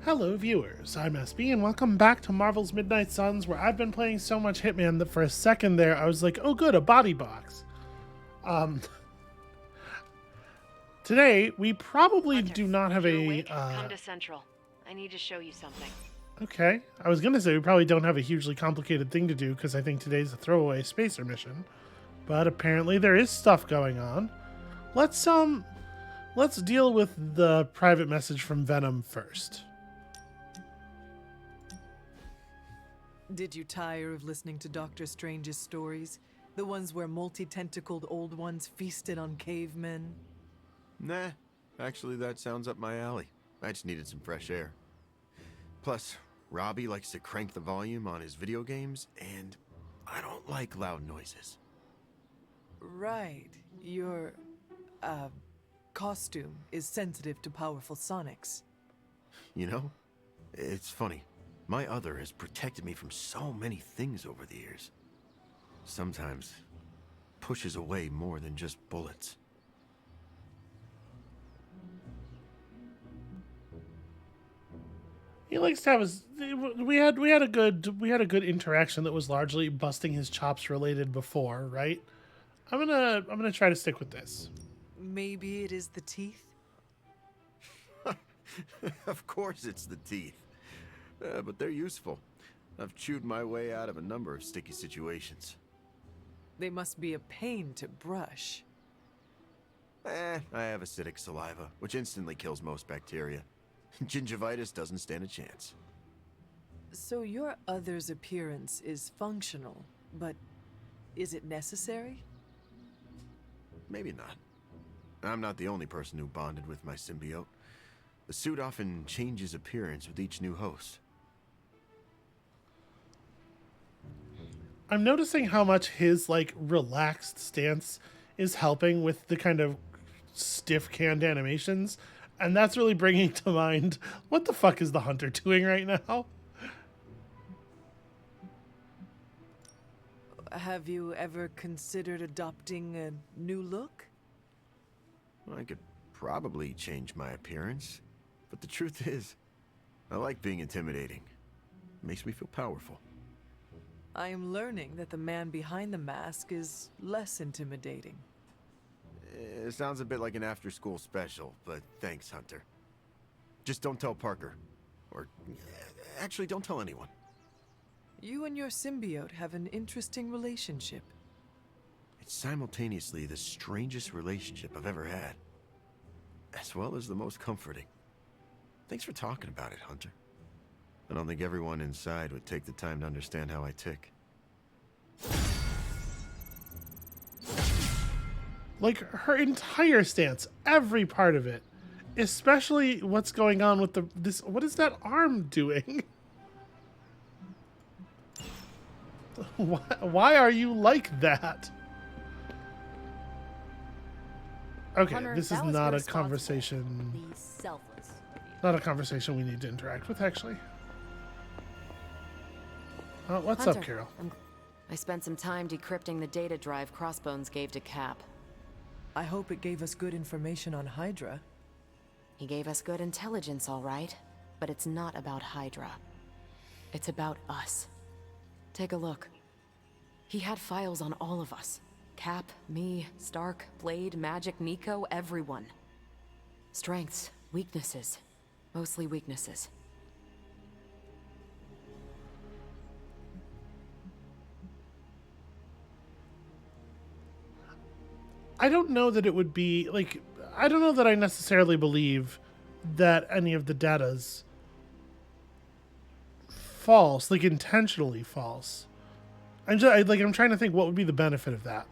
Hello viewers, I'm SB and welcome back to Marvel's Midnight Suns, where I've been playing so much Hitman that for a second there I was like, oh good, a body box. Today we probably Hunter, do not have you're a, awake? Come to Central. I need to show you something. okay, I was gonna say we probably don't have a hugely complicated thing to do because I think today's a throwaway spacer mission, but apparently there is stuff going on. Let's deal with the private message from Venom first. Did you tire of listening to Doctor Strange's stories? The ones where multi-tentacled old ones feasted on cavemen? Nah, actually that sounds up my alley. I just needed some fresh air. Plus, Robbie likes to crank the volume on his video games, and I don't like loud noises. Right. Your, costume is sensitive to powerful sonics. You know, it's funny. My other has protected me from so many things over the years. Sometimes pushes away more than just bullets. He likes to have his. We had a good interaction that was largely busting his chops related before, right? I'm gonna try to stick with this. Maybe it is the teeth? Of course it's the teeth. But they're useful. I've chewed my way out of a number of sticky situations. They must be a pain to brush. I have acidic saliva, which instantly kills most bacteria. Gingivitis doesn't stand a chance. So your other's appearance is functional, but is it necessary? Maybe not. I'm not the only person who bonded with my symbiote. The suit often changes appearance with each new host. I'm noticing how much his relaxed stance is helping with the kind of stiff canned animations, and that's really bringing to mind what the fuck is the Hunter doing right now? Have you ever considered adopting a new look? I could probably change my appearance, but the truth is, I like being intimidating. It makes me feel powerful. I am learning that the man behind the mask is less intimidating. It sounds a bit like an after-school special, but thanks, Hunter. Just don't tell Parker. Or, actually, don't tell anyone. You and your symbiote have an interesting relationship. It's simultaneously the strangest relationship I've ever had, as well as the most comforting. Thanks for talking about it, Hunter. I don't think everyone inside would take the time to understand how I tick. Like, her entire stance, every part of it, especially what's going on with this. What is that arm doing? Why are you like that? Okay, Hunter, this is that was not a irresponsible. conversation. Be selfless. Not a conversation we need to interact with, actually. What's Hunter, up, Carol? I spent some time decrypting the data drive Crossbones gave to Cap. I hope it gave us good information on Hydra. He gave us good intelligence, all right, but it's not about Hydra. It's about us. Take a look. He had files on all of us. Cap, me, Stark, Blade, Magic, Nico, everyone. Strengths, weaknesses. Mostly weaknesses. I don't know that it would be, I don't know that I necessarily believe that any of the data's false, intentionally false. I'm trying to think what would be the benefit of that.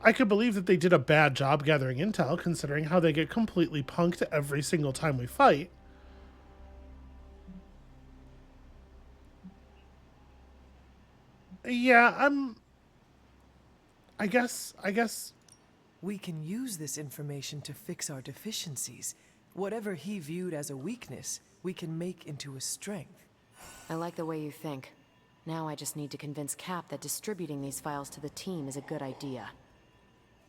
I could believe that they did a bad job gathering intel, considering how they get completely punked every single time we fight. Yeah, I guess We can use this information to fix our deficiencies. Whatever he viewed as a weakness, we can make into a strength. I like the way you think. Now I just need to convince Cap that distributing these files to the team is a good idea.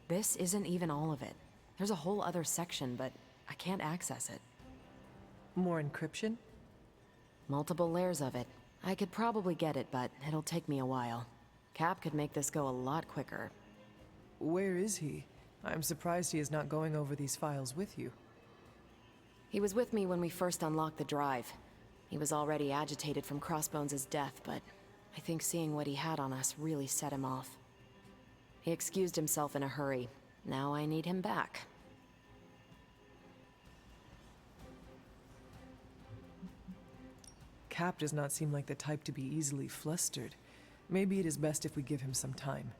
This isn't even all of it. There's a whole other section, but I can't access it. More encryption? Multiple layers of it. I could probably get it, but it'll take me a while. Cap could make this go a lot quicker. Where is he? I'm surprised he is not going over these files with you. He was with me when we first unlocked the drive. He was already agitated from Crossbones' death, but I think seeing what he had on us really set him off. He excused himself in a hurry. Now I need him back. Cap does not seem like the type to be easily flustered. Maybe it is best if we give him some time.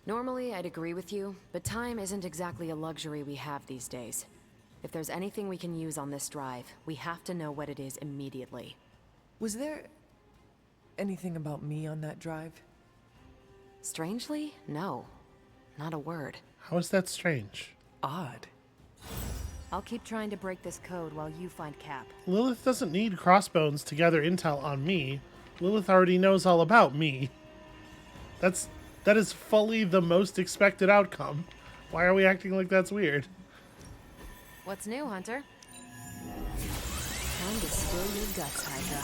Normally, I'd agree with you, but time isn't exactly a luxury we have these days. If there's anything we can use on this drive, we have to know what it is immediately. Was there anything about me on that drive? Strangely, no. Not a word. How is that strange? Odd. I'll keep trying to break this code while you find Cap. Lilith doesn't need Crossbones to gather intel on me. Lilith already knows all about me. That is fully the most expected outcome. Why are we acting like that's weird? What's new, Hunter? Time to spill your guts, Hydra.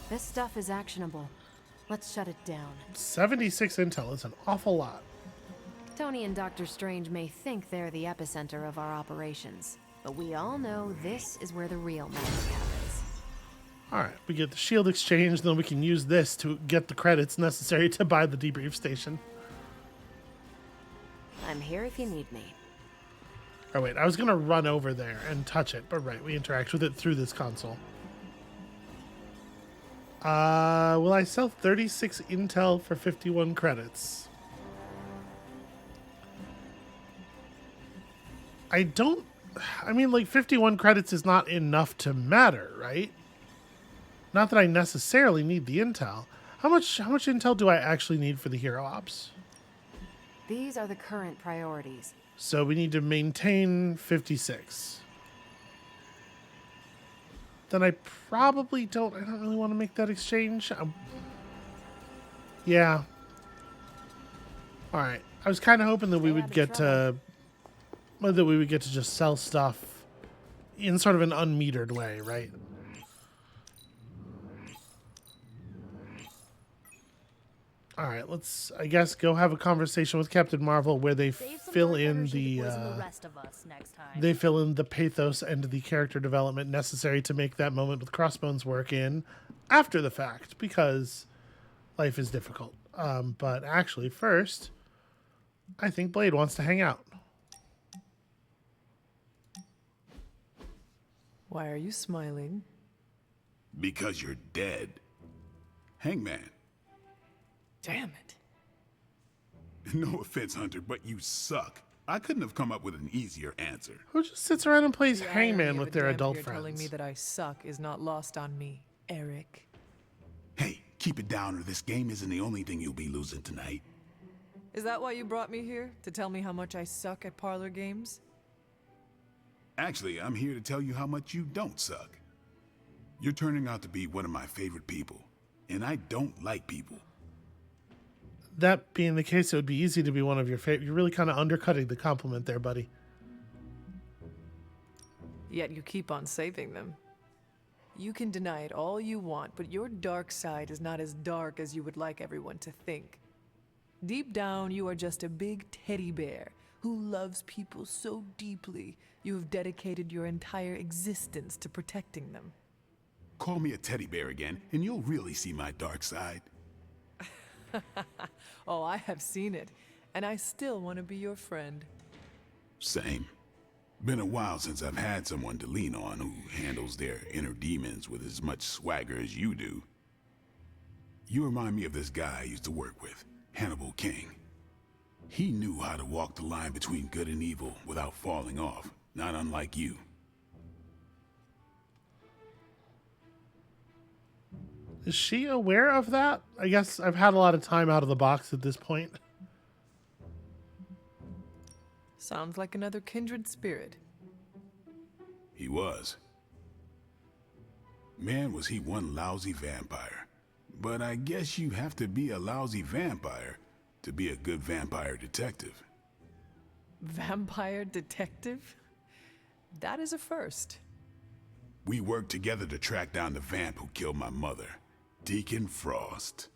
This stuff is actionable. Let's shut it down. 76 intel is an awful lot. Tony and Dr. Strange may think they're the epicenter of our operations, but we all know this is where the real magic happens. Alright, we get the shield exchange, then we can use this to get the credits necessary to buy the debrief station. I'm here if you need me. Oh wait, I was gonna run over there and touch it, but right, we interact with it through this console. Will I sell 36 intel for 51 credits? I mean, like, 51 credits is not enough to matter, right? Not that I necessarily need the intel. How much intel do I actually need for the hero ops? These are the current priorities. So we need to maintain 56. Then I probably I don't really want to make that exchange. Yeah. All right. I was kind of hoping that we would get to just sell stuff in sort of an unmetered way, right? All right, let's, I guess, go have a conversation with Captain Marvel where they fill in the they fill in the pathos and the character development necessary to make that moment with Crossbones work in after the fact, because life is difficult. But actually, first, I think Blade wants to hang out. Why are you smiling? Because you're dead. Hangman. Damn it. No offense, Hunter, but you suck. I couldn't have come up with an easier answer. Who just sits around and plays The hangman irony with of their a damn adult here friends? telling me that I suck is not lost on me, Eric. Hey, keep it down or this game isn't the only thing you'll be losing tonight. Is that why you brought me here? To tell me how much I suck at parlor games? Actually, I'm here to tell you how much you don't suck. You're turning out to be one of my favorite people, and I don't like people. That being the case, it would be easy to be one of your favorite. You're really kind of undercutting the compliment there, buddy. Yet you keep on saving them. You can deny it all you want, but your dark side is not as dark as you would like everyone to think. Deep down, you are just a big teddy bear who loves people so deeply you have dedicated your entire existence to protecting them. Call me a teddy bear again, and you'll really see my dark side. Oh, I have seen it, and I still want to be your friend. Same. Been a while since I've had someone to lean on who handles their inner demons with as much swagger as you do. You remind me of this guy I used to work with, Hannibal King. He knew how to walk the line between good and evil without falling off, not unlike you. Is she aware of that? I guess I've had a lot of time out of the box at this point. Sounds like another kindred spirit. He was. Man, was he one lousy vampire. But I guess you have to be a lousy vampire to be a good vampire detective. Vampire detective? That is a first. We worked together to track down the vamp who killed my mother, Deacon Frost.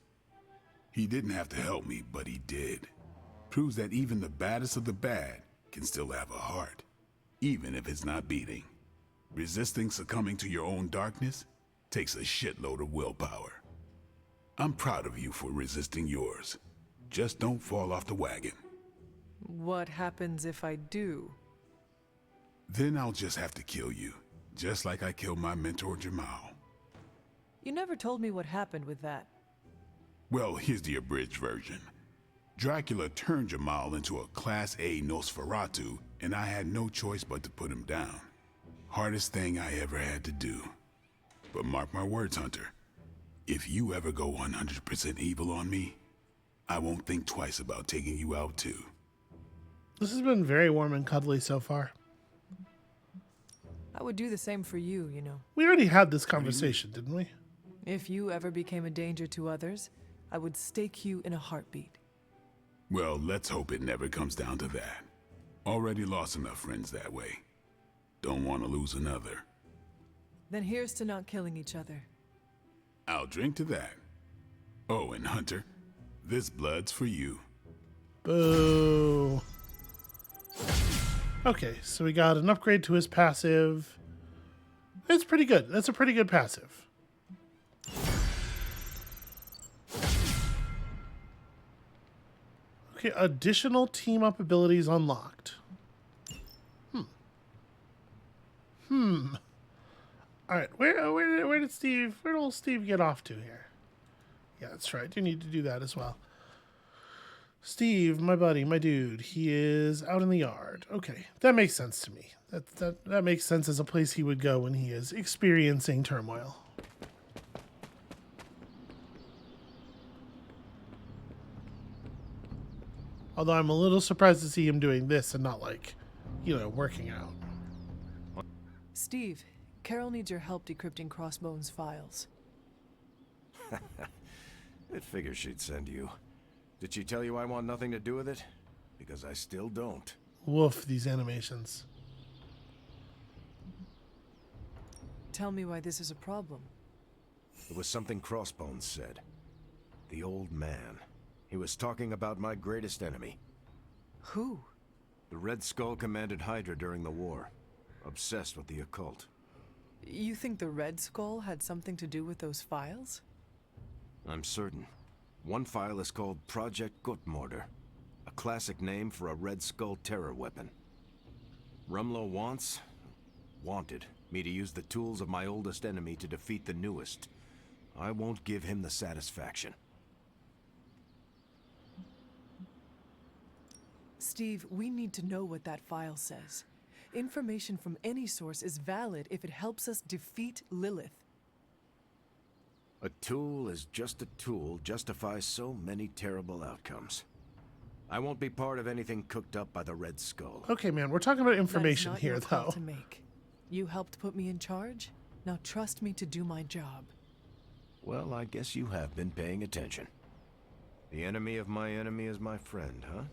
He didn't have to help me, but he did. Proves that even the baddest of the bad can still have a heart, even if it's not beating. Resisting succumbing to your own darkness takes a shitload of willpower. I'm proud of you for resisting yours. Just don't fall off the wagon. What happens if I do? Then I'll just have to kill you, just like I killed my mentor Jamal. You never told me what happened with that. Well, here's the abridged version. Dracula turned Jamal into a Class A Nosferatu, and I had no choice but to put him down. Hardest thing I ever had to do. But mark my words, Hunter. If you ever go 100% evil on me, I won't think twice about taking you out too. This has been very warm and cuddly so far. I would do the same for you, you know. We already had this conversation, didn't we? If you ever became a danger to others, I would stake you in a heartbeat. Well, let's hope it never comes down to that. Already lost enough friends that way. Don't want to lose another. Then here's to not killing each other. I'll drink to that. Oh, and Hunter, this blood's for you. Boo. Okay, so we got an upgrade to his passive. It's pretty good. That's a pretty good passive. Okay, additional team up abilities unlocked. All right, where did old Steve get off to here? Yeah, that's right. You need to do that as well. Steve, my buddy, my dude, he is out in the yard. Okay, that makes sense to me. That makes sense as a place he would go when he is experiencing turmoil. Although I'm a little surprised to see him doing this and not like, working out. Steve, Carol needs your help decrypting Crossbone's files. It figures she'd send you. Did she tell you I want nothing to do with it? Because I still don't. Woof, these animations. Tell me why this is a problem. It was something Crossbones said. The old man. He was talking about my greatest enemy. Who? The Red Skull commanded Hydra during the war. Obsessed with the occult. You think the Red Skull had something to do with those files? I'm certain. One file is called Project Gutmorder, a classic name for a Red Skull terror weapon. Rumlow wanted me to use the tools of my oldest enemy to defeat the newest. I won't give him the satisfaction. Steve, we need to know what that file says. Information from any source is valid if it helps us defeat Lilith. A tool is just a tool justifies so many terrible outcomes. I won't be part of anything cooked up by the Red Skull. Okay, man, we're talking about information That is not here, your call though. to make. You helped put me in charge. Now trust me to do my job. Well, I guess you have been paying attention. The enemy of my enemy is my friend, huh?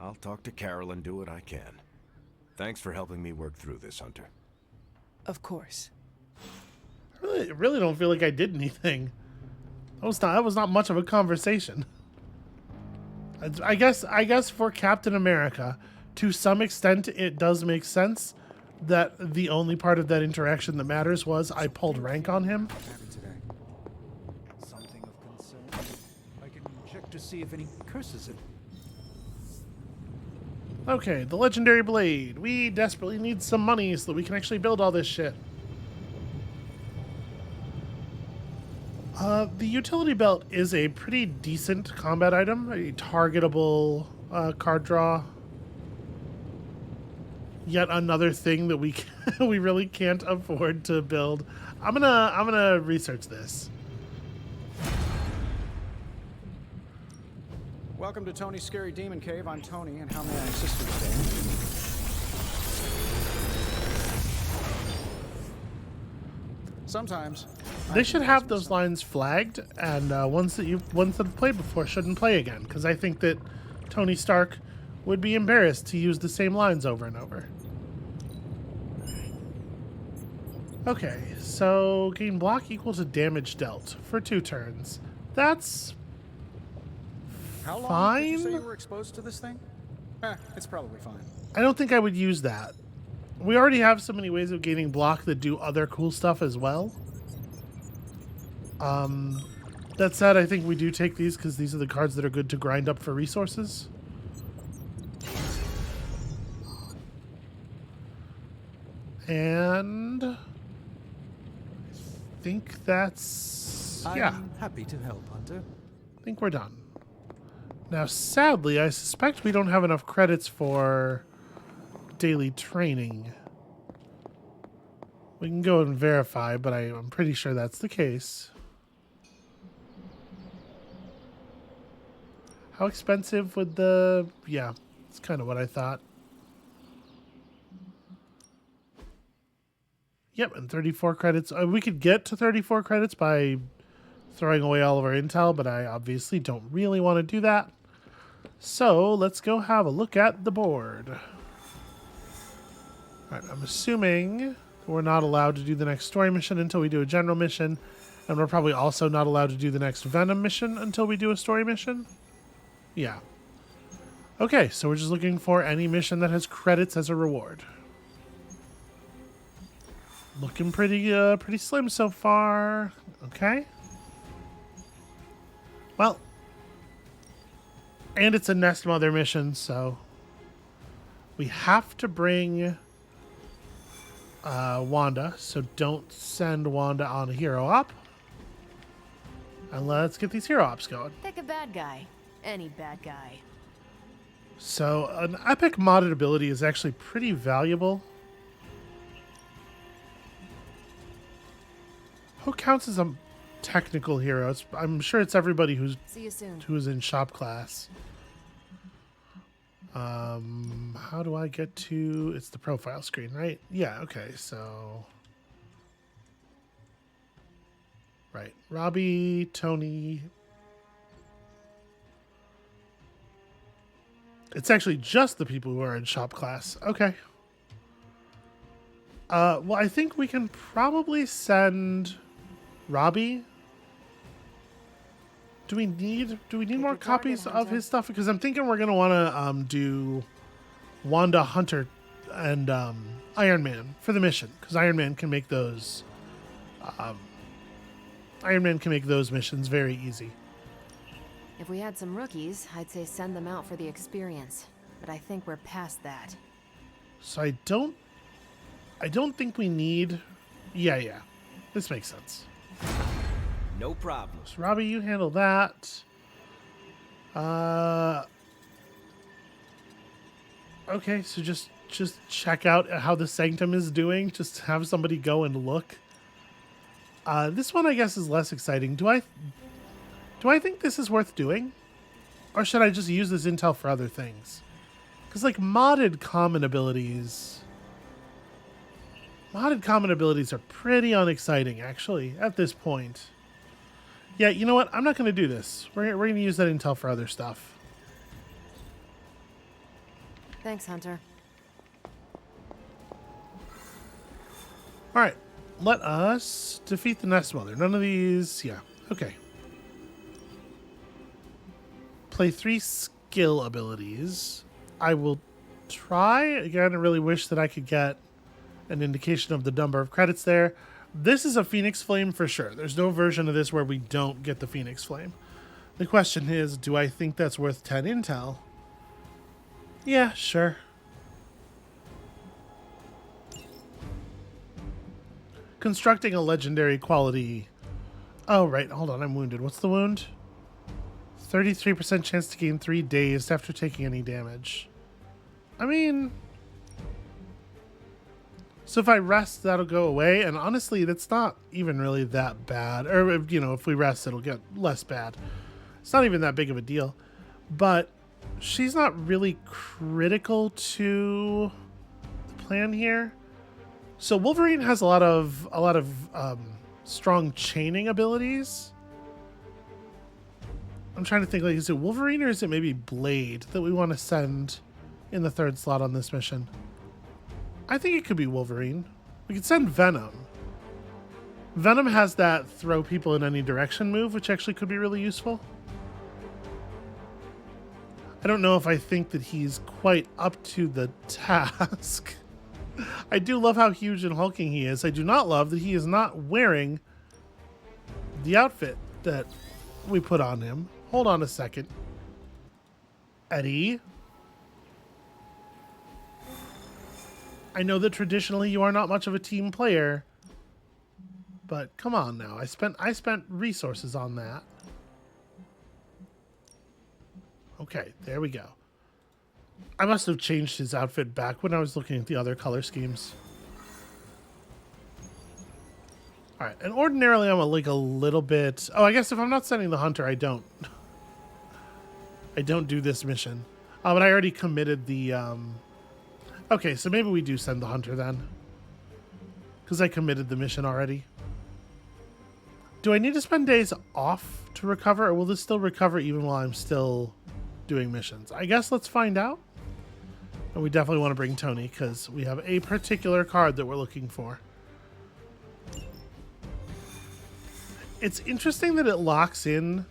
I'll talk to Carol and do what I can. Thanks for helping me work through this, Hunter. Of course. I really don't feel like I did anything. That was not much of a conversation. I guess for Captain America, to some extent, it does make sense that the only part of that interaction that matters was I pulled rank on him. Something of concern. I can check to see if any curses it. Okay, the Legendary Blade. We desperately need some money so that we can actually build all this shit. The utility belt is a pretty decent combat item, a targetable card draw. Yet another thing that we we really can't afford to build. I'm gonna research this. Welcome to Tony's Scary Demon Cave. I'm Tony, and how may I assist you today? Sometimes. They should have those lines flagged, and ones that have played before shouldn't play again, because I think that Tony Stark would be embarrassed to use the same lines over and over. Okay, so gain block equal to damage dealt for 2 turns. That's How long did you say fine. you were exposed to this thing? It's probably fine. I don't think I would use that. We already have so many ways of gaining block that do other cool stuff as well. That said, I think we do take these because these are the cards that are good to grind up for resources. And I think that's... yeah, I'm happy to help, Hunter. I think we're done. Now, sadly, I suspect we don't have enough credits for daily training. We can go and verify, but I'm pretty sure that's the case. How expensive would the... yeah, it's kind of what I thought. Yep, and 34 credits. We could get to 34 credits by throwing away all of our intel, but I obviously don't really want to do that. So let's go have a look at the board. All right, I'm assuming we're not allowed to do the next story mission until we do a general mission, and we're probably also not allowed to do the next Venom mission until we do a story mission. Yeah. Okay, so we're just looking for any mission that has credits as a reward. Looking pretty slim so far. Okay. Well, and it's a Nest Mother mission, so we have to bring Wanda. So don't send Wanda on a hero op. And let's get these hero ops going. Pick a bad guy. Any bad guy. So an epic modded ability is actually pretty valuable. Who counts as a technical hero? I'm sure it's everybody See you soon. who's in shop class. How do I get to... it's the profile screen, right? Yeah, okay, so... right. Robbie, Tony... it's actually just the people who are in shop class. Okay. Well, I think we can probably send Robbie. Do we need more copies of his stuff? Because I'm thinking we're gonna want to do Wanda, Hunter, and Iron Man for the mission, because Iron Man can make those. Iron Man can make those missions very easy. If we had some rookies, I'd say send them out for the experience. But I think we're past that. So I don't think we need... yeah. This makes sense. No problem. So Robbie, you handle that. Okay, so just check out how the Sanctum is doing. Just have somebody go and look. This one, I guess, is less exciting. Do I think this is worth doing? Or should I just use this intel for other things? Because, like, modded common abilities are pretty unexciting, actually, at this point. Yeah, you know what? I'm not going to do this. We're going to use that intel for other stuff. Thanks, Hunter. All right. Let us defeat the Nest Mother. None of these... yeah. Okay. Play 3 skill abilities. I will try. Again, I really wish that I could get an indication of the number of credits there. This is a Phoenix Flame for sure. There's no version of this where we don't get the Phoenix Flame. The question is, do I think that's worth 10 intel? Yeah, sure. Constructing a legendary quality. Oh, right. Hold on. I'm wounded. What's the wound? 33% chance to gain 3 dazed after taking any damage. I mean... so if I rest, that'll go away. And honestly, that's not even really that bad. Or, you know, if we rest, it'll get less bad. It's not even that big of a deal. But she's not really critical to the plan here. So Wolverine has a lot of strong chaining abilities. I'm trying to think, like, is it Wolverine or is it maybe Blade that we want to send in the 3rd slot on this mission? I think it could be Wolverine. We could send Venom. Venom has that throw people in any direction move, which actually could be really useful. I don't know if I think that he's quite up to the task. I do love how huge and hulking he is. I do not love that he is not wearing the outfit that we put on him. Hold on a second. Eddie? I know that traditionally you are not much of a team player, but come on now. I spent resources on that. Okay, there we go. I must have changed his outfit back when I was looking at the other color schemes. All right, and ordinarily I'm like a little bit... Oh, I guess if I'm not sending the hunter, I don't do this mission. But I already committed the... Okay, so maybe we do send the hunter then. Because I committed the mission already. Do I need to spend days off to recover, or will this still recover even while I'm still doing missions? I guess let's find out. And we definitely want to bring Tony, because we have a particular card that we're looking for. It's interesting that it locks in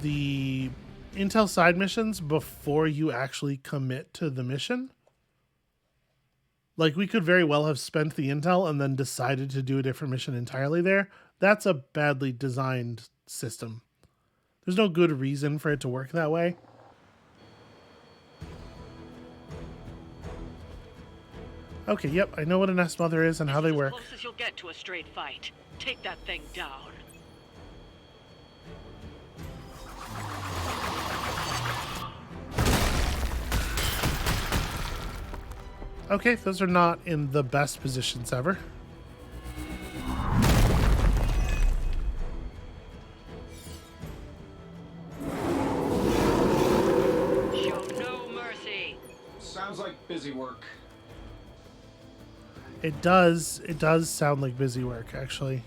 the intel side missions before you actually commit to the mission. Like, we could very well have spent the intel and then decided to do a different mission entirely there. That's a badly designed system. There's no good reason for it to work that way. Okay, yep, I know what a nest mother is and how they work. This is as close as you'll get to a straight fight. Take that thing down. Okay, those are not in the best positions ever. Show no mercy. Sounds like busy work. It does sound like busy work, actually.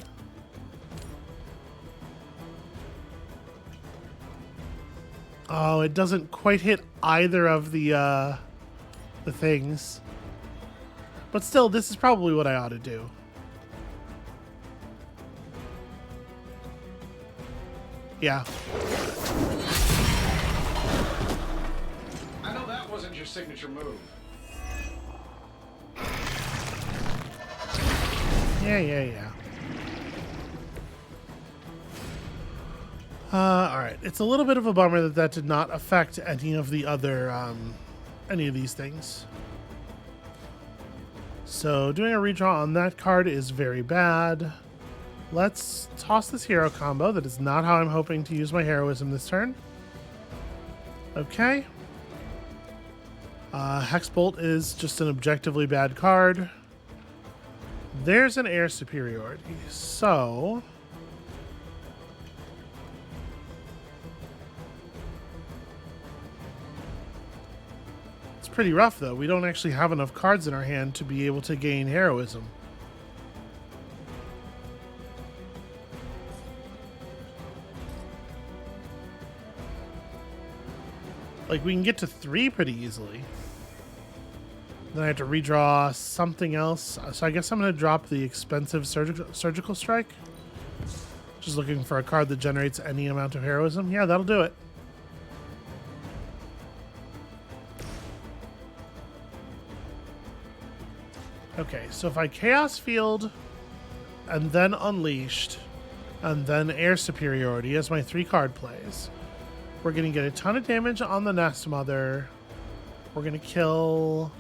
Oh, it doesn't quite hit either of the things. But still, this is probably what I ought to do. Yeah. I know that wasn't your signature move. Yeah. Alright. It's a little bit of a bummer that that did not affect any of the other, any of these things. So doing a redraw on that card is very bad. Let's toss this hero combo. That is not how I'm hoping to use my heroism this turn. Okay. Hexbolt is just an objectively bad card. There's an air superiority. So... it's pretty rough, though. We don't actually have enough cards in our hand to be able to gain heroism. Like, we can get to 3 pretty easily. Then I have to redraw something else. So I guess I'm going to drop the expensive surgical strike. Just looking for a card that generates any amount of heroism. Yeah, that'll do it. Okay, so if I Chaos Field, and then Unleashed, and then Air Superiority as my 3-card plays, we're going to get a ton of damage on the Nest Mother. We're going to kill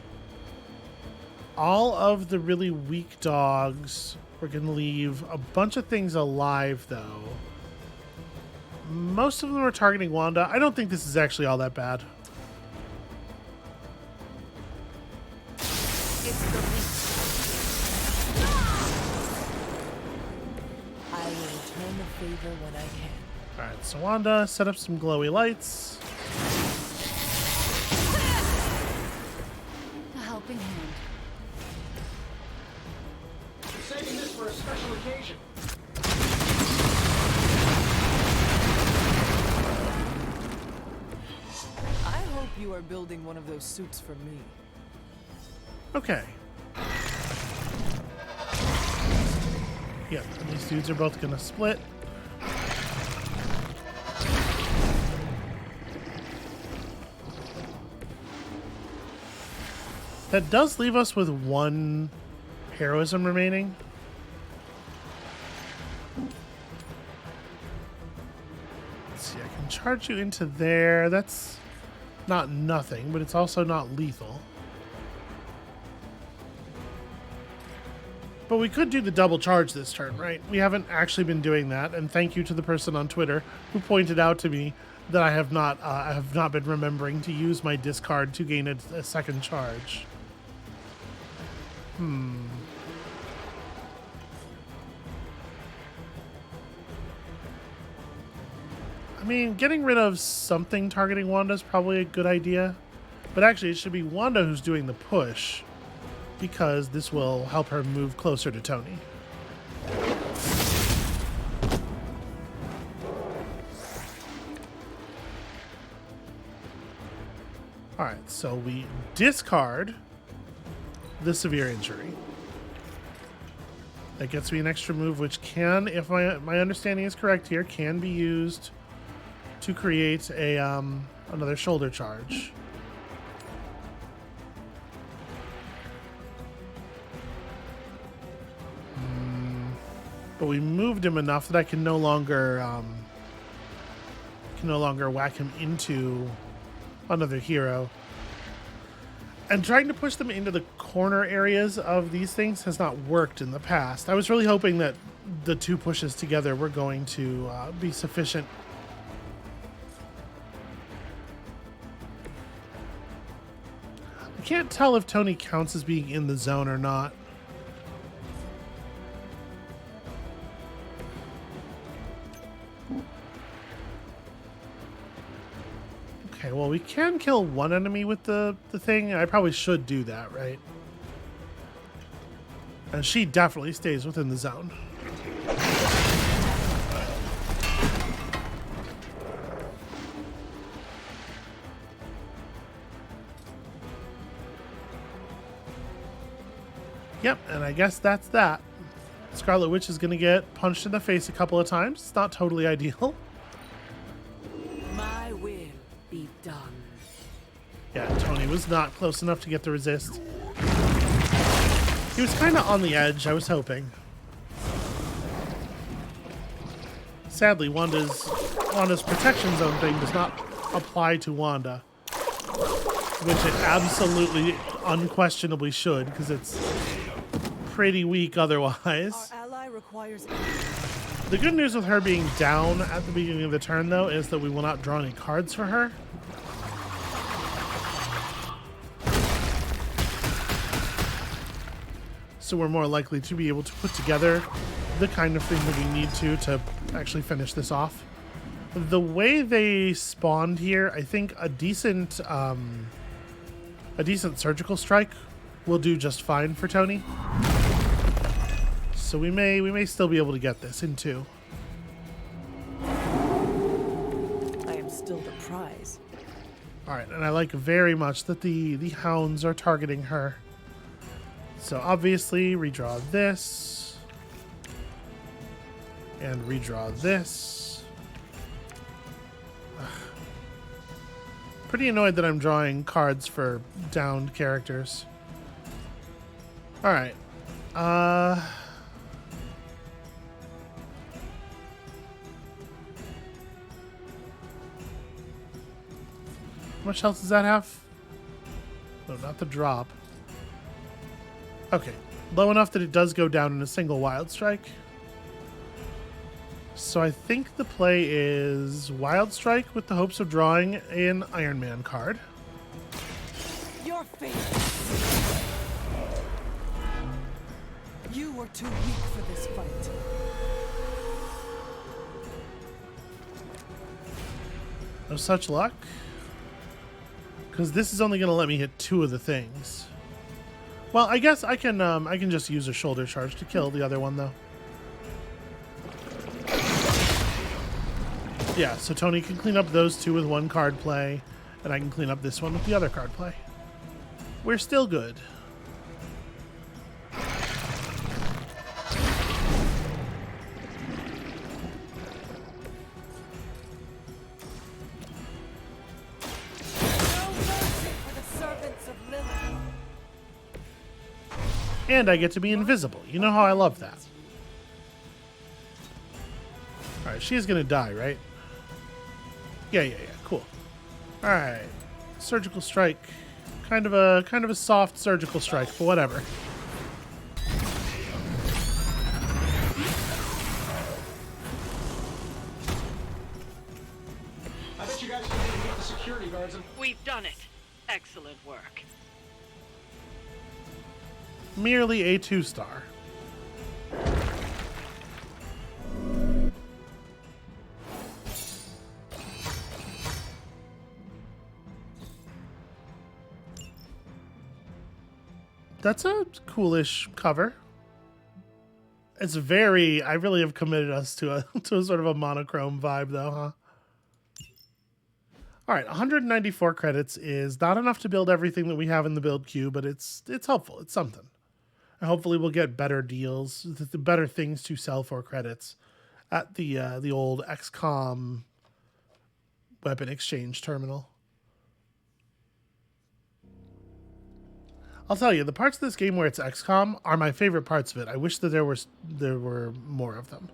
all of the really weak dogs. We're going to leave a bunch of things alive, though. Most of them are targeting Wanda. I don't think this is actually all that bad. I will return the favor when I can. Alright, so Wanda, set up some glowy lights. A helping hand. We're saving this for a special occasion. I hope you are building one of those suits for me. Okay. Yep, and these dudes are both gonna split. That does leave us with one heroism remaining. Let's see, I can charge you into there. That's not nothing, but it's also not lethal. But we could do the double charge this turn, right? We haven't actually been doing that, and thank you to the person on Twitter who pointed out to me that I have not been remembering to use my discard to gain a second charge. I mean, getting rid of something targeting Wanda is probably a good idea, but actually it should be Wanda who's doing the push, because this will help her move closer to Tony. Alright, so we discard the severe injury. That gets me an extra move, which can, if my understanding is correct here, can be used to create a another shoulder charge. But we moved him enough that I can no longer whack him into another hero. And trying to push them into the corner areas of these things has not worked in the past. I was really hoping that the two pushes together were going to be sufficient. I can't tell if Tony counts as being in the zone or not. Okay, well, we can kill one enemy with the thing. I probably should do that, right? And she definitely stays within the zone. Yep, and I guess that's that. Scarlet Witch is going to get punched in the face a couple of times. It's not totally ideal. My will be done. Yeah, Tony was not close enough to get the resist. He was kind of on the edge, I was hoping. Sadly, Wanda's protection zone thing does not apply to Wanda, which it absolutely, unquestionably should, because it's pretty weak otherwise. Our ally requires... The good news with her being down at the beginning of the turn, though, is that we will not draw any cards for her. So we're more likely to be able to put together the kind of thing that we need to actually finish this off. The way they spawned here, I think a decent surgical strike will do just fine for Tony. So we may still be able to get this in two. I am still the prize. All right, and I like very much that the hounds are targeting her. So obviously redraw this and redraw this. Ugh. Pretty annoyed that I'm drawing cards for downed characters. All right. How much health does that have? No, not the drop. Okay, low enough that it does go down in a single Wild Strike. So I think the play is Wild Strike with the hopes of drawing an Iron Man card. Your fate. You were too weak for this fight. No such luck. Because this is only going to let me hit two of the things. Well, I guess I can just use a shoulder charge to kill the other one, though. Yeah, so Tony can clean up those two with one card play, and I can clean up this one with the other card play. We're still good. And I get to be invisible. You know how I love that. Alright, she's gonna die, right? Yeah, cool. Alright. Surgical strike. Kind of a soft surgical strike, but whatever. I bet you guys can meet the security guards and... We've done it. Excellent work. Merely a 2-star. That's a coolish cover. It's very... I really have committed us to a sort of a monochrome vibe, though, huh? All right, 194 credits is not enough to build everything that we have in the build queue, but it's helpful. It's something. And hopefully we'll get better deals, the better things to sell for credits at the old XCOM weapon exchange terminal. I'll tell you, the parts of this game where it's XCOM are my favorite parts of it. I wish that there were more of them.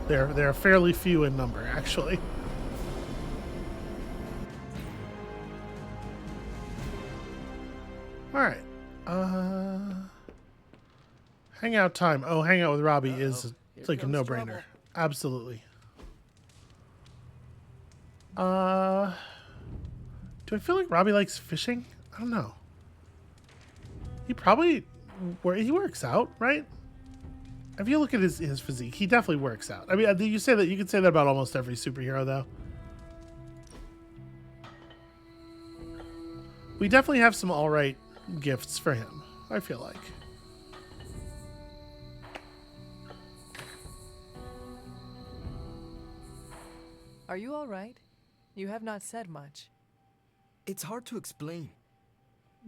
They're fairly few in number, actually. All right. Hangout time. Oh, hang out with Robbie is like a no-brainer. Trouble. Absolutely. Do I feel like Robbie likes fishing? I don't know. He works out, right? If you look at his physique, he definitely works out. I mean, you can say that about almost every superhero, though. We definitely have some all right gifts for him, I feel like. Are you all right? You have not said much. It's hard to explain.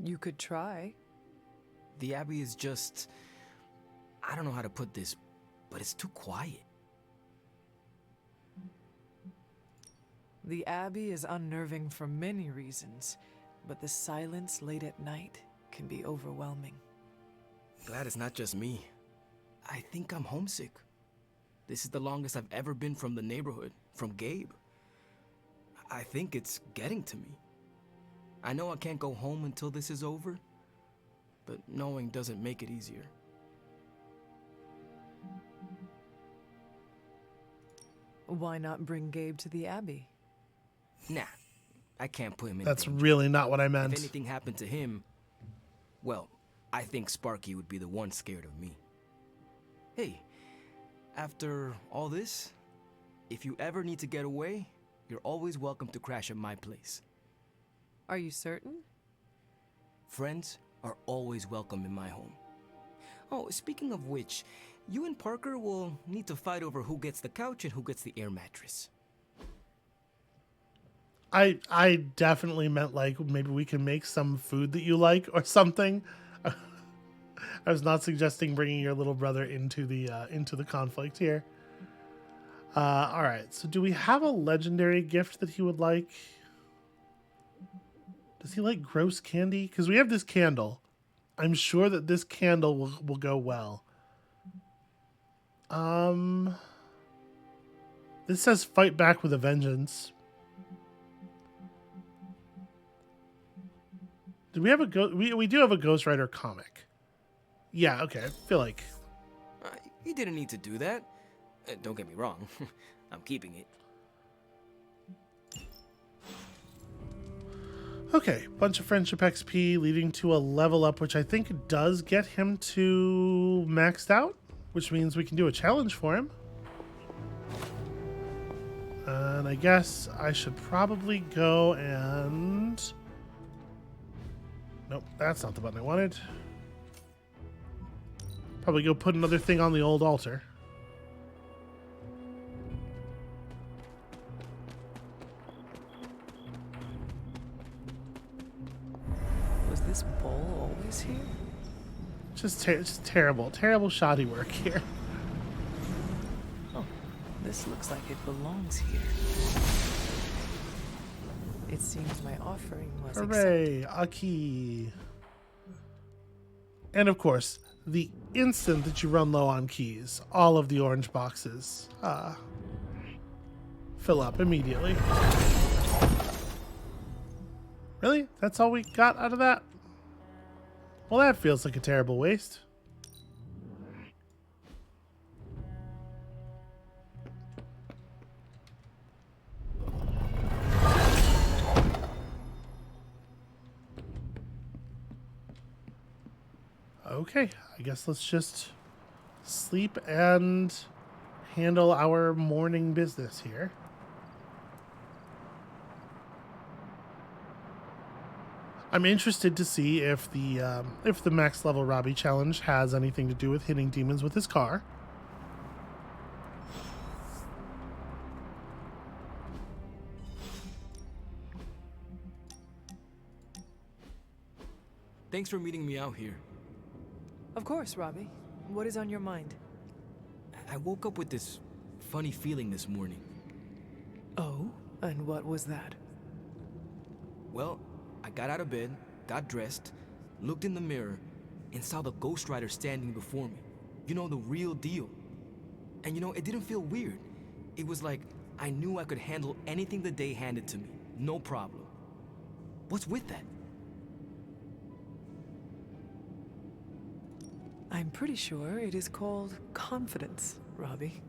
You could try. The Abbey is just... I don't know how to put this, but it's too quiet. The Abbey is unnerving for many reasons, but the silence late at night can be overwhelming. Glad it's not just me. I think I'm homesick. This is the longest I've ever been from the neighborhood, from Gabe. I think it's getting to me. I know I can't go home until this is over, but knowing doesn't make it easier. Why not bring Gabe to the Abbey? Nah, I can't put him in That's danger. really not what I meant. If anything happened to him, well, I think Sparky would be the one scared of me. Hey, after all this, if you ever need to get away, you're always welcome to crash at my place. Are you certain? Friends are always welcome in my home. Oh, speaking of which, you and Parker will need to fight over who gets the couch and who gets the air mattress. I definitely meant like maybe we can make some food that you like or something. I was not suggesting bringing your little brother into the conflict here. All right. So do we have a legendary gift that he would like? Does he like gross candy? Because we have this candle. I'm sure that this candle will go well. This says fight back with a vengeance. Did we have we do have a Ghost Rider comic. Yeah, okay. I feel like He didn't need to do that. Don't get me wrong. I'm keeping it. okay, bunch of friendship XP leading to a level up, which I think does get him to maxed out, which means we can do a challenge for him. And I guess I should probably go and... Nope, that's not the button I wanted. Probably go put another thing on the old altar. Was this bowl always here? Just terrible shoddy work here. Oh, this looks like it belongs here. It seems my offering was accepted. Hooray, Aki. And of course, the instant that you run low on keys, all of the orange boxes fill up immediately. Really? That's all we got out of that? Well, that feels like a terrible waste. Okay, I guess let's just sleep and handle our morning business here. I'm interested to see if the max level Robbie challenge has anything to do with hitting demons with his car. Thanks for meeting me out here. Of course, Robbie. What is on your mind? I woke up with this funny feeling this morning. Oh? And what was that? Well, I got out of bed, got dressed, looked in the mirror, and saw the Ghost Rider standing before me. You know, the real deal. And you know, it didn't feel weird. It was like I knew I could handle anything the day handed to me. No problem. What's with that? I'm pretty sure it is called confidence, Robbie.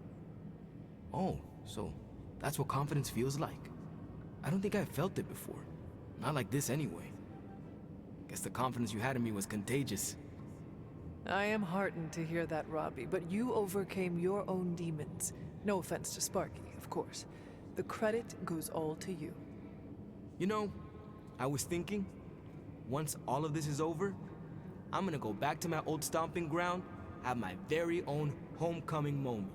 Oh, so that's what confidence feels like? I don't think I've felt it before. Not like this anyway. Guess the confidence you had in me was contagious. I am heartened to hear that, Robbie, but you overcame your own demons. No offense to Sparky, of course. The credit goes all to you. You know, I was thinking, once all of this is over, I'm gonna go back to my old stomping ground, have my very own homecoming moment.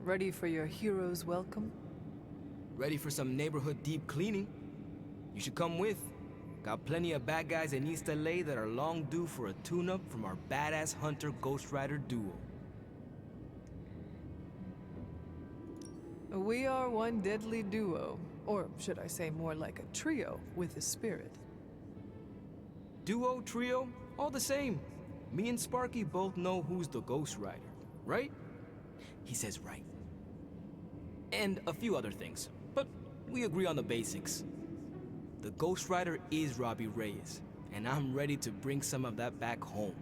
Ready for your hero's welcome? Ready for some neighborhood deep cleaning? You should come with. Got plenty of bad guys in East LA that are long due for a tune-up from our badass hunter Ghost Rider duo. We are one deadly duo, or should I say more like a trio with a spirit. Duo, trio, all the same. Me and Sparky both know who's the Ghost Rider, right? He says right. And a few other things, but we agree on the basics. The Ghost Rider is Robbie Reyes, and I'm ready to bring some of that back home.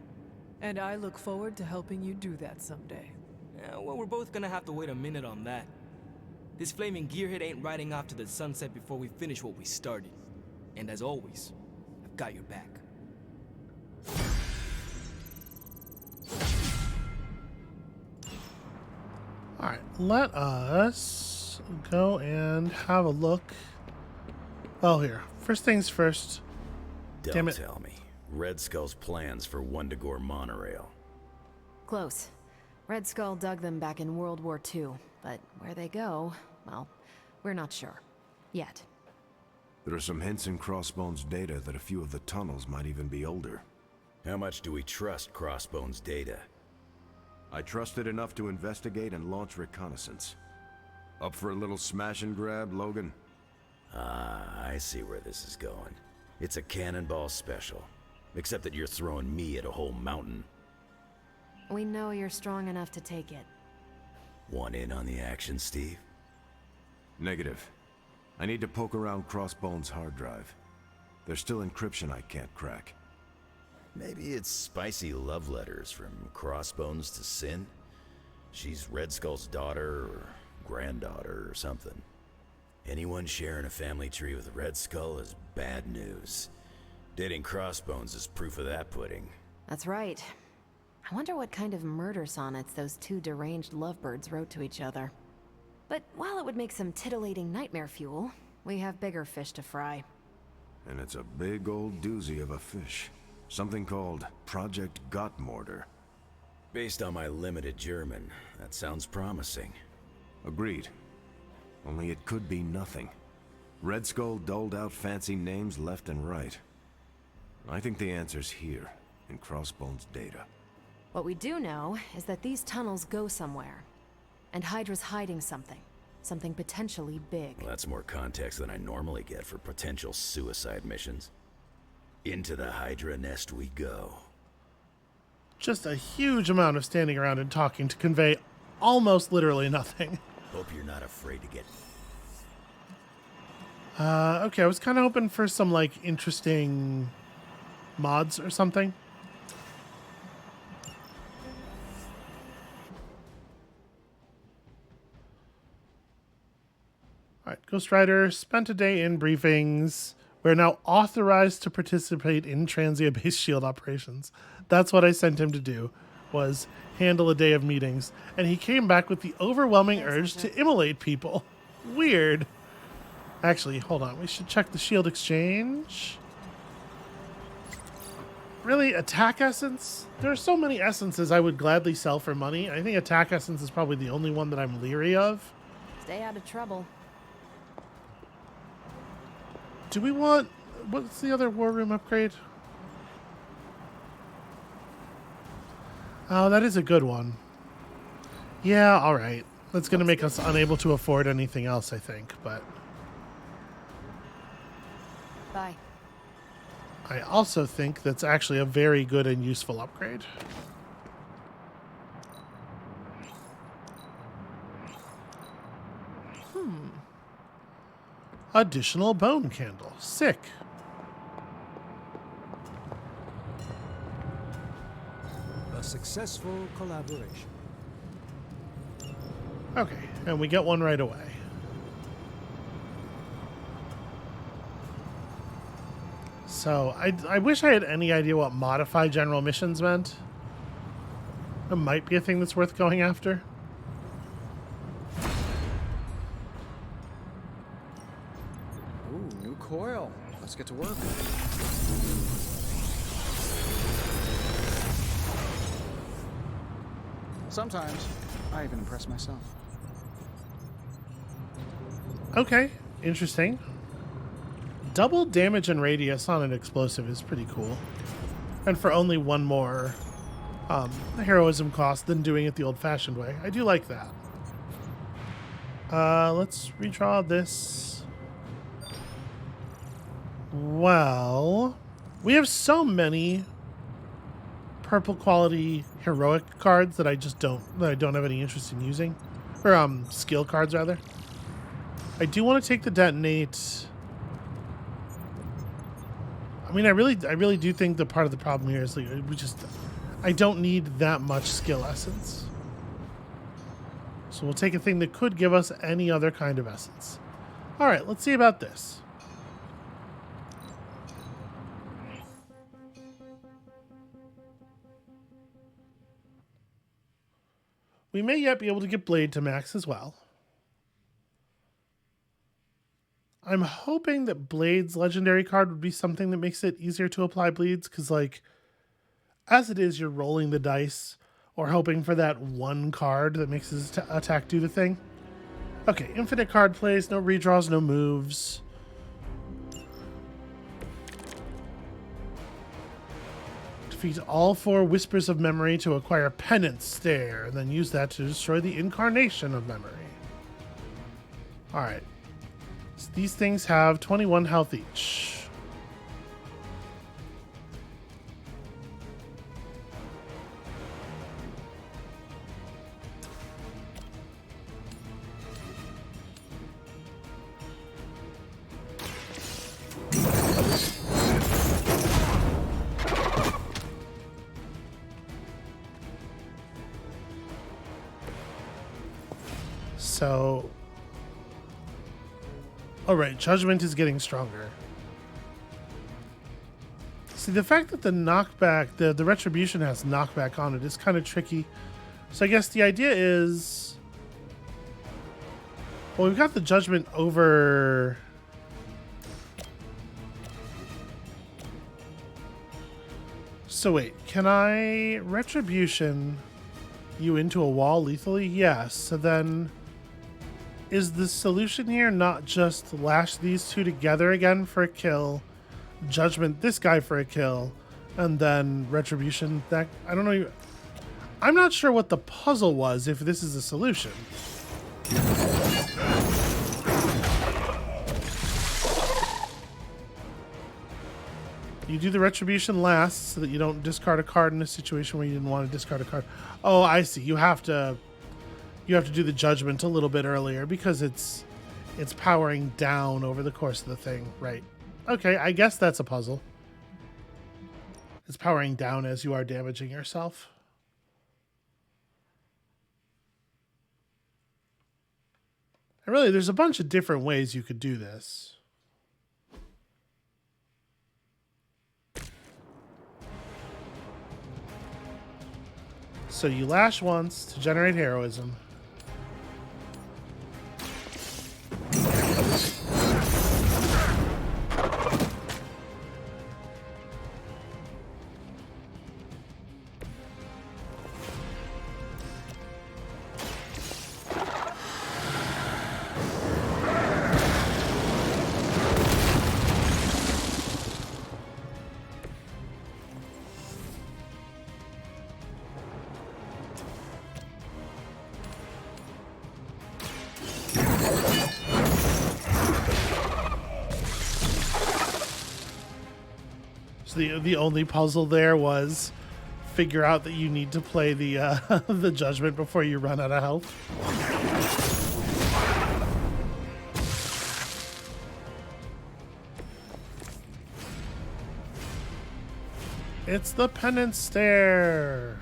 And I look forward to helping you do that someday. Well, we're both gonna have to wait a minute on that. This flaming gearhead ain't riding off to the sunset before we finish what we started. And as always, I've got your back. Alright, let us go and have a look. Well, here. First things first. Damn Don't it. tell me. Red Skull's plans for Wundagore monorail. Close. Red Skull dug them back in World War II, but where they go, well, we're not sure. Yet. There are some hints in Crossbone's data that a few of the tunnels might even be older. How much do we trust Crossbone's data? I trust it enough to investigate and launch reconnaissance. Up for a little smash and grab, Logan? Ah, I see where this is going. It's a cannonball special. Except that you're throwing me at a whole mountain. We know you're strong enough to take it. Want in on the action, Steve? Negative. I need to poke around Crossbone's hard drive. There's still encryption I can't crack. Maybe it's spicy love letters from Crossbones to Sin? She's Red Skull's daughter or granddaughter or something. Anyone sharing a family tree with Red Skull is bad news. Dating Crossbones is proof of that pudding. That's right. I wonder what kind of murder sonnets those two deranged lovebirds wrote to each other. But while it would make some titillating nightmare fuel, we have bigger fish to fry. And it's a big old doozy of a fish. Something called Project Gottmortar. Based on my limited German, that sounds promising. Agreed. Only it could be nothing. Red Skull doled out fancy names left and right. I think the answer's here, in Crossbone's data. What we do know is that these tunnels go somewhere. And Hydra's hiding something. Something potentially big. Well, that's more context than I normally get for potential suicide missions. Into the Hydra nest we go. just a huge amount of standing around and talking to convey almost literally nothing. Hope you're not afraid to get... Okay, I was kind of hoping for some, like, interesting mods or something. Alright, Ghost Rider spent a day in briefings. We're now authorized to participate in Transia-based shield operations. That's what I sent him to do, was handle a day of meetings. And he came back with the overwhelming urge to immolate people. Weird. Actually, hold on. We should check the shield exchange. Really? Attack essence? There are so many essences I would gladly sell for money. I think attack essence is probably the only one that I'm leery of. Stay out of trouble. Do we want... What's the other war room upgrade? Oh, that is a good one. Yeah, alright. That's going to make us unable to afford anything else, I think, but... Bye. I also think that's actually a very good and useful upgrade. Additional bone candle. Sick. A successful collaboration. Okay, and we get one right away. So, I wish I had any idea what modify general missions meant. It might be a thing that's worth going after. Ooh, new coil. Let's get to work. Sometimes, I even impress myself. Okay, interesting. Double damage and radius on an explosive is pretty cool. And for only one more heroism cost than doing it the old-fashioned way. I do like that. Let's redraw this. Well, we have so many purple quality heroic cards that I don't have any interest in using. Or skill cards rather. I do want to take the detonate. I mean, I really do think that part of the problem here is like I don't need that much skill essence. So we'll take a thing that could give us any other kind of essence. All right, let's see about this. We may yet be able to get Blade to max as well. I'm hoping that Blade's legendary card would be something that makes it easier to apply bleeds, because, like, as it is, you're rolling the dice or hoping for that one card that makes his attack do the thing. Okay, infinite card plays, no redraws, no moves. Defeat all 4 Whispers of Memory to acquire Penance Stare, and then use that to destroy the Incarnation of Memory. Alright. So these things have 21 health each. So, alright, Judgment is getting stronger. See, the fact that the knockback, the Retribution has knockback on it is kind of tricky. So I guess the idea is... Well, we've got the Judgment over... So wait, can I Retribution you into a wall lethally? Yes, so then... Is the solution here not just lash these two together again for a kill, Judgment this guy for a kill, and then Retribution that... I don't know. I'm not sure what the puzzle was if this is a solution. You do the retribution last so that you don't discard a card in a situation where you didn't want to discard a card. Oh, I see. You have to do the judgment a little bit earlier because it's powering down over the course of the thing, right? Okay, I guess that's a puzzle. It's powering down as you are damaging yourself. And really, there's a bunch of different ways you could do this. So you lash once to generate heroism. The only puzzle there was figure out that you need to play the the judgment before you run out of health. It's the penance stare.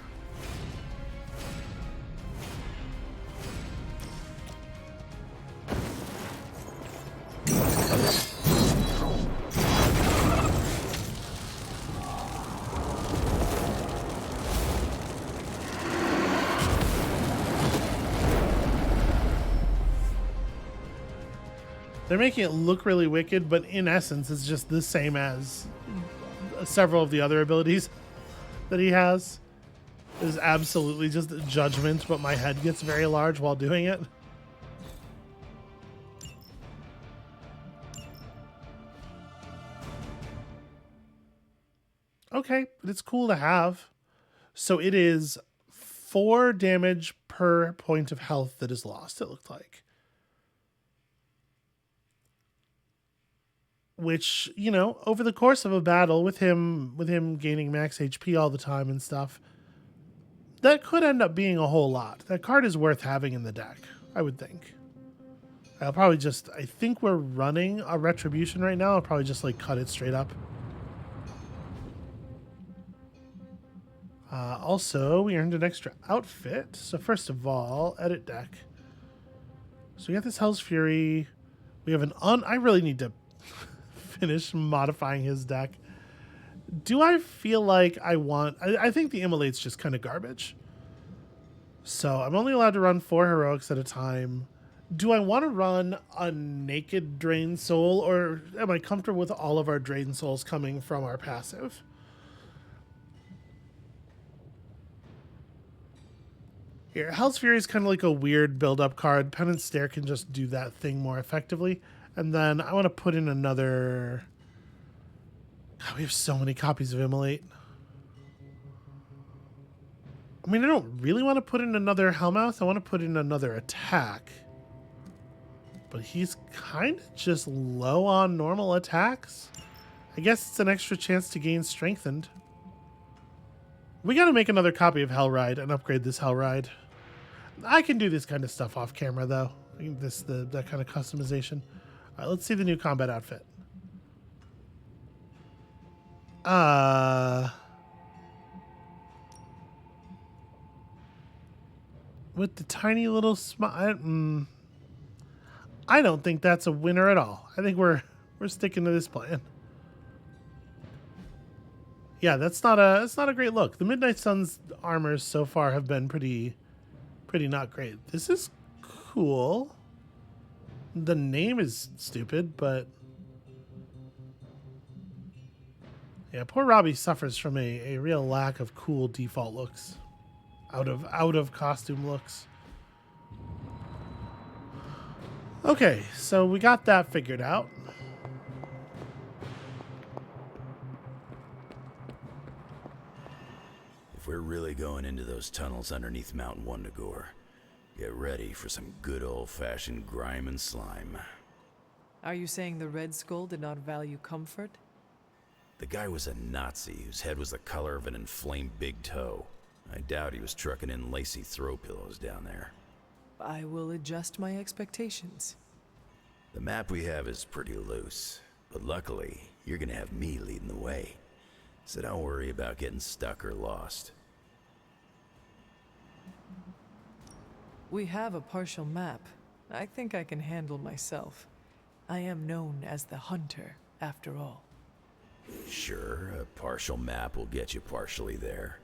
They're making it look really wicked, but in essence, it's just the same as several of the other abilities that he has. It is absolutely just judgment, but my head gets very large while doing it. Okay, but it's cool to have. So it is 4 damage per point of health that is lost, it looked like. Which, you know, over the course of a battle with him gaining max HP all the time and stuff, that could end up being a whole lot. That card is worth having in the deck, I would think. I'll probably just, I think we're running a retribution right now. I'll probably just like cut it straight up. Also, we earned an extra outfit. So first of all, edit deck. So we got this Hell's Fury. We have I really need to finish modifying his deck. Do I feel like I think the Immolate's just kind of garbage. So I'm only allowed to run 4 heroics at a time. Do I want to run a naked Drain Soul, or am I comfortable with all of our Drain Souls coming from our passive? Here, Hell's Fury is kind of like a weird build-up card. Penance Stare can just do that thing more effectively. And then I want to put in another... God, we have so many copies of Immolate. I mean, I don't really want to put in another Hellmouth. I want to put in another attack. But he's kind of just low on normal attacks. I guess it's an extra chance to gain Strengthened. We got to make another copy of Hellride and upgrade this Hellride. I can do this kind of stuff off camera, though. That kind of customization. All right, let's see the new combat outfit. With the tiny little smile, I don't think that's a winner at all. I think we're sticking to this plan. Yeah, that's not a great look. The Midnight Sun's armors so far have been pretty not great. This is cool. The name is stupid, but yeah, poor Robbie suffers from a real lack of cool default looks. Out of costume looks. Okay, so we got that figured out. If we're really going into those tunnels underneath Mount Wundagore, get ready for some good old-fashioned grime and slime. Are you saying the Red Skull did not value comfort? The guy was a Nazi whose head was the color of an inflamed big toe. I doubt he was trucking in lacy throw pillows down there. I will adjust my expectations. The map we have is pretty loose, but luckily, you're gonna have me leading the way. So don't worry about getting stuck or lost. We have a partial map. I think I can handle myself. I am known as the Hunter, after all. Sure, a partial map will get you partially there.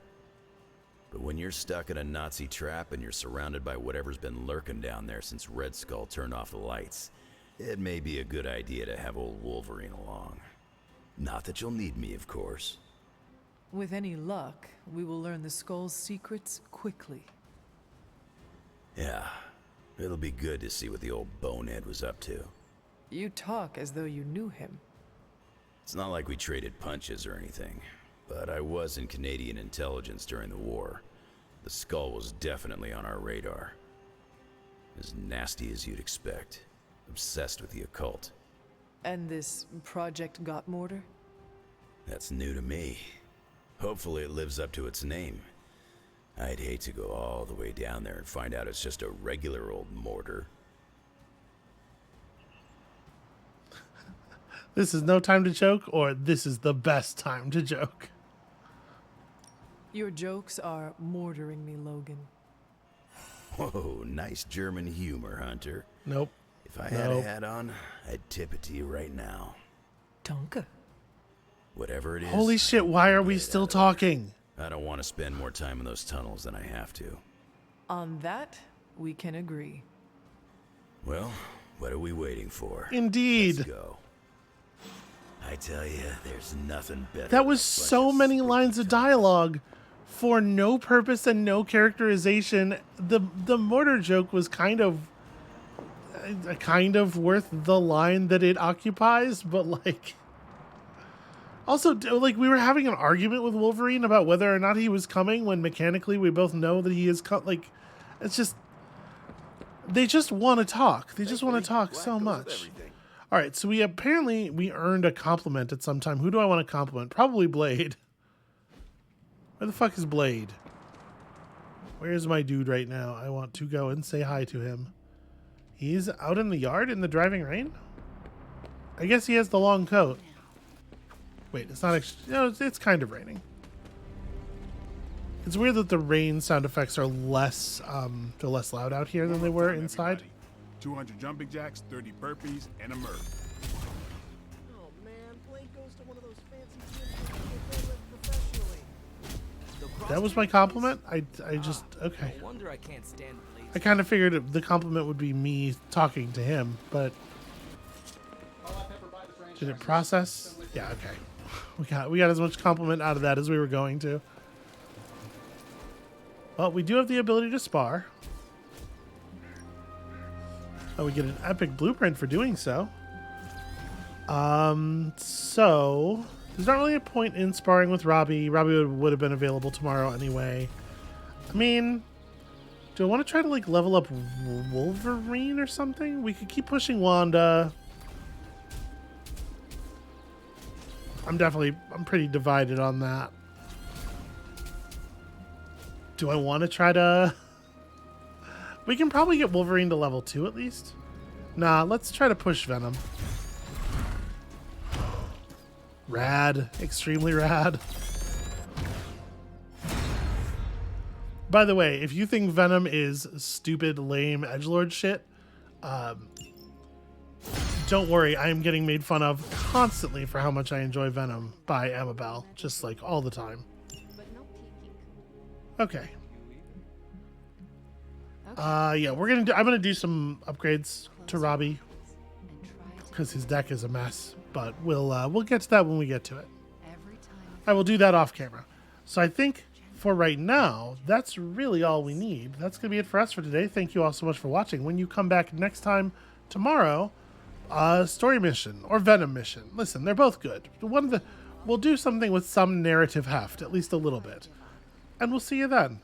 But when you're stuck in a Nazi trap and you're surrounded by whatever's been lurking down there since Red Skull turned off the lights, it may be a good idea to have old Wolverine along. Not that you'll need me, of course. With any luck, we will learn the Skull's secrets quickly. Yeah, it'll be good to see what the old bonehead was up to. You talk as though you knew him. It's not like we traded punches or anything, but I was in Canadian intelligence during the war. The Skull was definitely on our radar. As nasty as you'd expect. Obsessed with the occult. And this Project Got Mortar? That's new to me. Hopefully it lives up to its name. I'd hate to go all the way down there and find out it's just a regular old mortar. This is no time to joke, or this is the best time to joke. Your jokes are mortaring me, Logan. Whoa, nice German humor, Hunter. Nope. If I had a hat on, I'd tip it to you right now. Danke. Whatever it is. Holy shit, why are we still talking? I don't want to spend more time in those tunnels than I have to. On that, we can agree. Well, what are we waiting for? Indeed. Let's go. I tell you, there's nothing better. That was so many lines of dialogue for no purpose and no characterization. The mortar joke was kind of worth the line that it occupies, but like also like we were having an argument with Wolverine about whether or not he was coming when mechanically we both know that he is like it's just they just want to talk. They just want to talk so much. All right, so we earned a compliment at some time. Who do I want to compliment? Probably Blade. Where the fuck is Blade? Where's my dude right now? I want to go and say hi to him. He's out in the yard in the driving rain? I guess he has the long coat. Wait, it's not actually... No, it's kind of raining. It's weird that the rain sound effects are less, they're less loud out here than they were inside. Everybody. 200 jumping jacks, 30 burpees, and a Murph. Oh man, Blake goes to one of those fancy gyms professionally. That was my compliment? I just... Okay. No wonder I can't stand Blade. I kind of figured the compliment would be me talking to him, but... Did it process? Yeah, okay. We got as much compliment out of that as we were going to. Well, we do have the ability to spar. Oh, we get an epic blueprint for doing so. So there's not really a point in sparring with Robbie. Robbie would have been available tomorrow anyway. I mean, do I want to try to like level up Wolverine or something? We could keep pushing Wanda. I'm pretty divided on that. Do I want to try to... We can probably get Wolverine to level 2 at least. Nah, let's try to push Venom. Rad. Extremely rad. By the way, if you think Venom is stupid, lame edgelord shit, don't worry. I am getting made fun of constantly for how much I enjoy Venom by Amabel. Just like all the time. Okay. Yeah, I'm gonna do some upgrades to Robbie because his deck is a mess, but we'll get to that when we get to it. I will do that off camera. So I think for right now, that's really all we need. That's gonna be it for us for today. Thank you all so much for watching. When you come back next time tomorrow, story mission or Venom mission. Listen, they're both good. We'll do something with some narrative heft, at least a little bit, and we'll see you then.